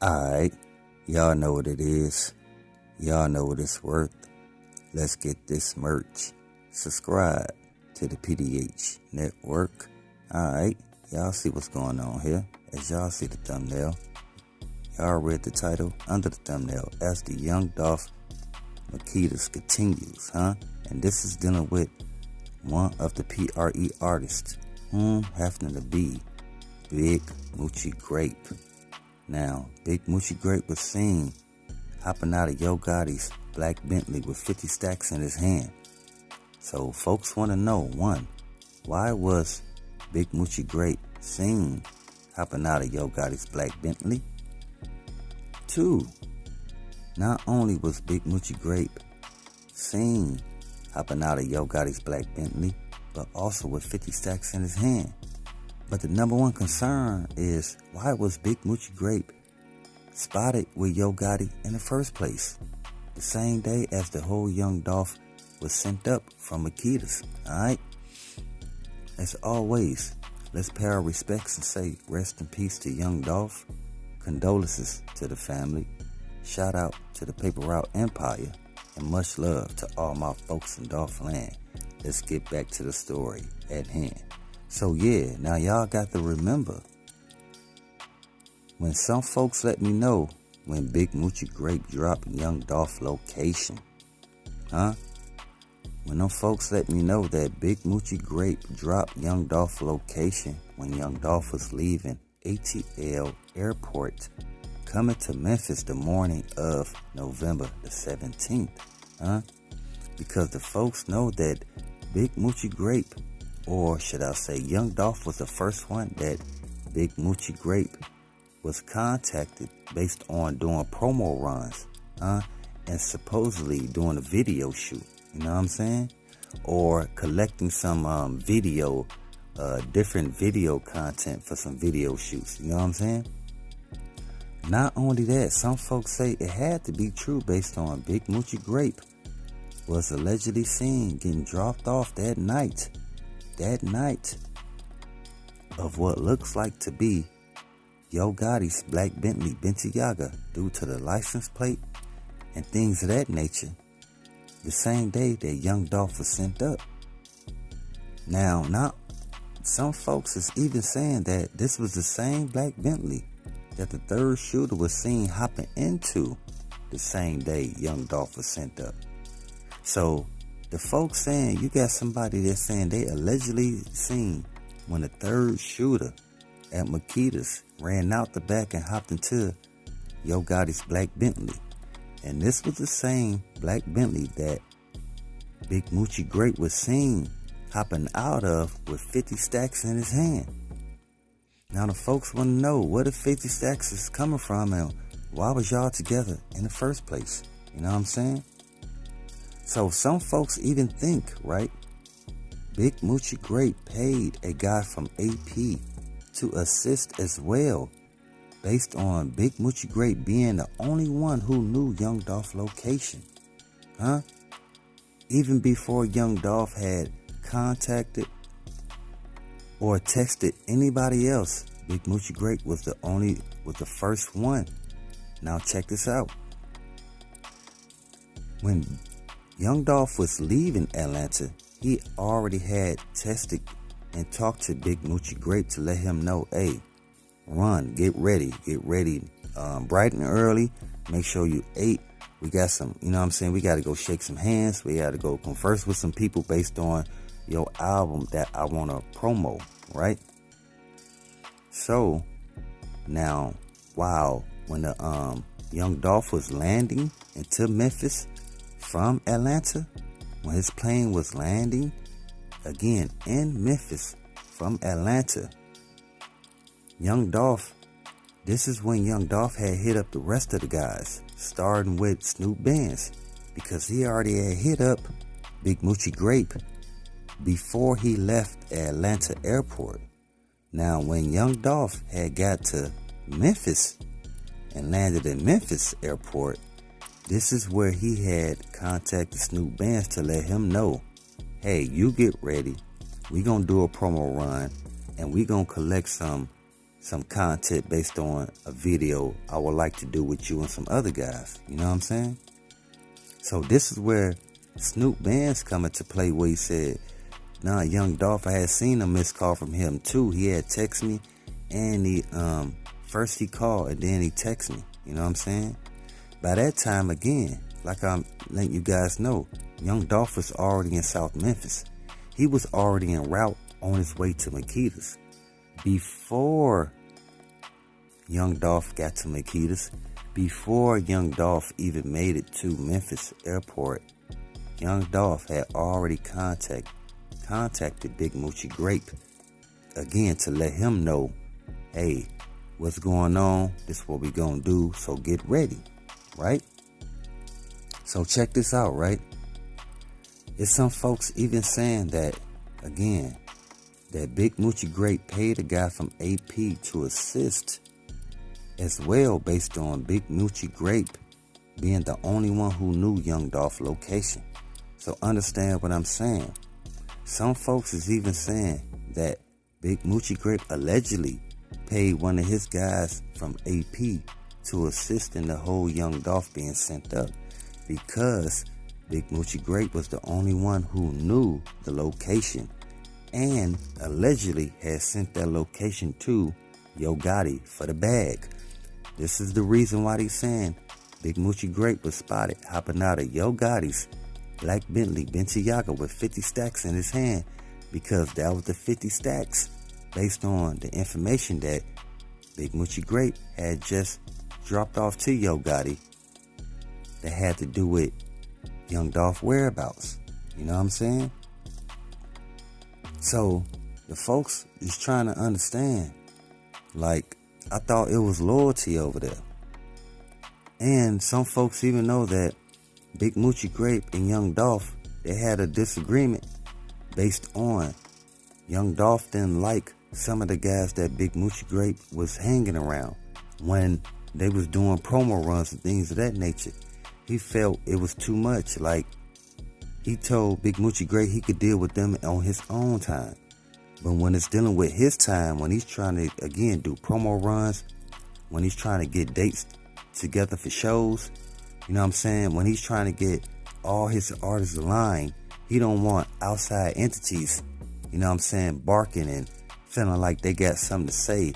Alright, y'all know what it is. Y'all know what it's worth. Let's get this merch. Subscribe to the PDH Network. Alright, y'all see what's going on here. As y'all see the thumbnail, y'all read the title under the thumbnail as the Young Dolph Makedas continues, And this is dealing with one of the P.R.E artists, happening to be Big Moochie Grape. Now, Big Moochie Grape was seen hopping out of Yo Gotti's Black Bentley with 50 stacks in his hand. So folks want to know, one, why was Big Moochie Grape seen hopping out of Yo Gotti's Black Bentley? Two, not only was Big Moochie Grape seen hopping out of Yo Gotti's Black Bentley, but also with 50 stacks in his hand. But the number one concern is, why was Big Moochie Grape spotted with Yo Gotti in the first place? The same day as the whole Young Dolph was sent up from Makedas, alright? As always, let's pay our respects and say rest in peace to Young Dolph. Condolences to the family. Shout out to the Paper Route Empire. And much love to all my folks in Dolph land. Let's get back to the story at hand. So yeah, now y'all got to remember, when some folks let me know when Big Moochie Grape dropped Young Dolph location, when them folks let me know that Big Moochie Grape dropped Young Dolph location when Young Dolph was leaving ATL Airport, coming to Memphis the morning of November the 17th, because the folks know that Big Moochie Grape, or should I say Young Dolph, was the first one that Big Moochie Grape was contacted based on doing promo runs, and supposedly doing a video shoot, you know what I'm saying? Or collecting some different video content for some video shoots, you know what I'm saying? Not only that, some folks say it had to be true based on Big Moochie Grape was allegedly seen getting dropped off that night of what looks like to be Yo Gotti's Black Bentley Balenciaga due to the license plate and things of that nature, the same day that Young Dolph was sent up. Now, some folks is even saying that this was the same Black Bentley that the third shooter was seen hopping into the same day Young Dolph was sent up. So the folks saying, you got somebody that's saying they allegedly seen when the third shooter at Makedas ran out the back and hopped into Yo Gotti's Black Bentley. And this was the same Black Bentley that Big Moochie Grape was seen hopping out of with 50 stacks in his hand. Now the folks want to know where the 50 stacks is coming from and why was y'all together in the first place? You know what I'm saying? So some folks even think, right, Big Moochie Grape paid a guy from AP to assist as well, based on Big Moochie Grape being the only one who knew Young Dolph location. Even before Young Dolph had contacted or texted anybody else, Big Moochie Grape was the first one. Now check this out. When Young Dolph was leaving Atlanta, he already had tested and talked to Big Moochie Grape to let him know, hey, run, get ready, bright and early, make sure you ate. We got some, you know what I'm saying, we got to go shake some hands, we got to go converse with some people based on your album that I want to promo, right? So, now, wow, when the Young Dolph was landing into Memphis from Atlanta, when his plane was landing again in Memphis from Atlanta, Young Dolph, this is when Young Dolph had hit up the rest of the guys, starting with Snoop Bands, because he already had hit up Big Moochie Grape before he left Atlanta airport. Now, when Young Dolph had got to Memphis and landed at Memphis airport, this is where he had contacted Snoop Bands to let him know, hey, you get ready. We gonna do a promo run and we gonna collect some some content based on a video I would like to do with you and some other guys. You know what I'm saying? So this is where Snoop Band's come into play, where he said, nah, Young Dolph, I had seen a missed call from him too. He had texted me, and he first he called and then he texted me. You know what I'm saying? By that time, again, like I'm letting you guys know, Young Dolph was already in South Memphis. He was already en route on his way to Makedas. Before Young Dolph got to Makedas, before Young Dolph even made it to Memphis Airport, Young Dolph had already contacted Big Moochie Grape again to let him know, hey, what's going on? This is what we gonna do, so get ready, right? So check this out, right? There's some folks even saying that, again, that Big Moochie Grape paid a guy from AP to assist as well, based on Big Moochie Grape being the only one who knew Young Dolph's location. So understand what I'm saying. Some folks is even saying that Big Moochie Grape allegedly paid one of his guys from AP to assist in the whole Young Dolph being sent up, because Big Moochie Grape was the only one who knew the location and allegedly had sent that location to Yo Gotti for the bag. This is the reason why they saying Big Moochie Grape was spotted hopping out of Yo Gotti's Black Bentley Balenciaga with 50 stacks in his hand, because that was the 50 stacks based on the information that Big Moochie Grape had just dropped off to Yo Gotti that had to do with Young Dolph whereabouts. You know what I'm saying? So the folks is trying to understand, like, I thought it was loyalty over there. And some folks even know that Big Moochie Grape and Young Dolph, they had a disagreement based on Young Dolph didn't like some of the guys that Big Moochie Grape was hanging around when they was doing promo runs and things of that nature. He felt it was too much. Like, he told Big Moochie Grape he could deal with them on his own time. But when it's dealing with his time, when he's trying to, again, do promo runs, when he's trying to get dates together for shows, you know what I'm saying? When he's trying to get all his artists aligned, he don't want outside entities, you know what I'm saying, barking and feeling like they got something to say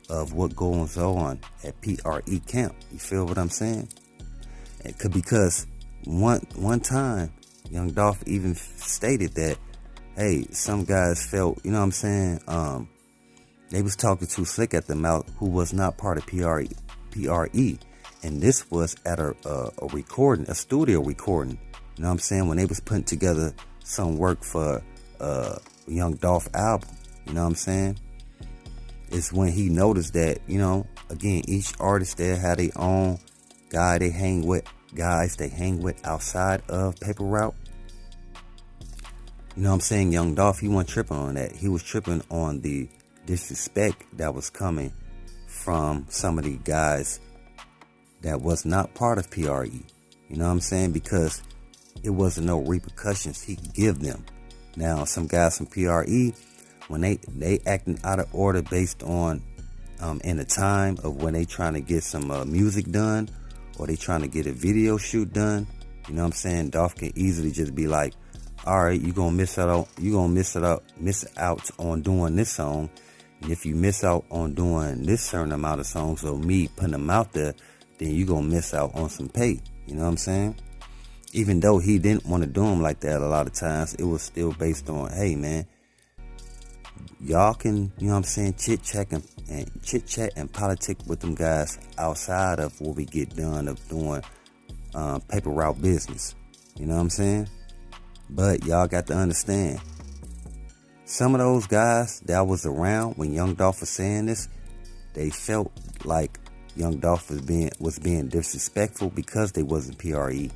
of what goes on at P.R.E. camp. You feel what I'm saying? Because one time, Young Dolph even stated that, hey, some guys felt, you know what I'm saying, they was talking too slick at the mouth who was not part of P.R.E. And this was at a recording, a studio recording. You know what I'm saying? When they was putting together some work for Young Dolph album. You know what I'm saying? It's when he noticed that, you know, again, each artist there had their own guys they hang with outside of Paper Route. You know what I'm saying? Young Dolph, he wasn't tripping on that. He was tripping on the disrespect that was coming from some of the guys that was not part of P.R.E. You know what I'm saying? Because it wasn't no repercussions he could give them. Now, some guys from P.R.E., when they acting out of order based on in the time of when they trying to get some music done, or they trying to get a video shoot done, you know what I'm saying? Dolph can easily just be like, all right, you're gonna miss out on doing this song. And if you miss out on doing this certain amount of songs, or me putting them out there, then you're gonna miss out on some pay. You know what I'm saying? Even though he didn't want to do them like that a lot of times, it was still based on, hey man, y'all can, you know what I'm saying, chit chat and politic with them guys outside of what we get done of doing paper route business. You know what I'm saying? But y'all got to understand, some of those guys that was around when Young Dolph was saying this, they felt like Young Dolph was being disrespectful because they wasn't P.R.E.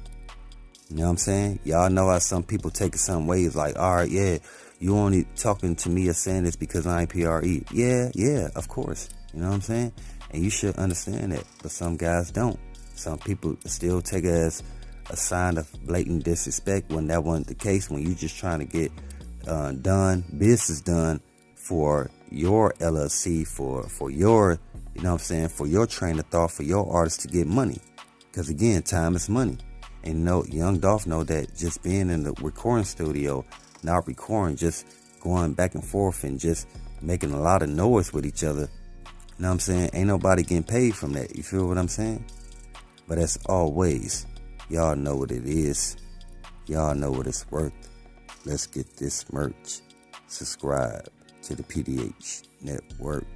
You know what I'm saying? Y'all know how some people take it some ways, like, all right, yeah, you only talking to me or saying this because I ain't P.R.E. Yeah, of course. You know what I'm saying? And you should understand that, but some guys don't. Some people still take it as a sign of blatant disrespect when that wasn't the case, when you just trying to get business done for your LLC, for your, you know what I'm saying, for your train of thought, for your artists to get money. Because again, time is money. And Young Dolph know that just being in the recording studio, not recording, just going back and forth and just making a lot of noise with each other, you know what I'm saying, ain't nobody getting paid from that. You feel what I'm saying? But as always, y'all know what it is. Y'all know what it's worth. Let's get this merch. Subscribe to the PDH Network.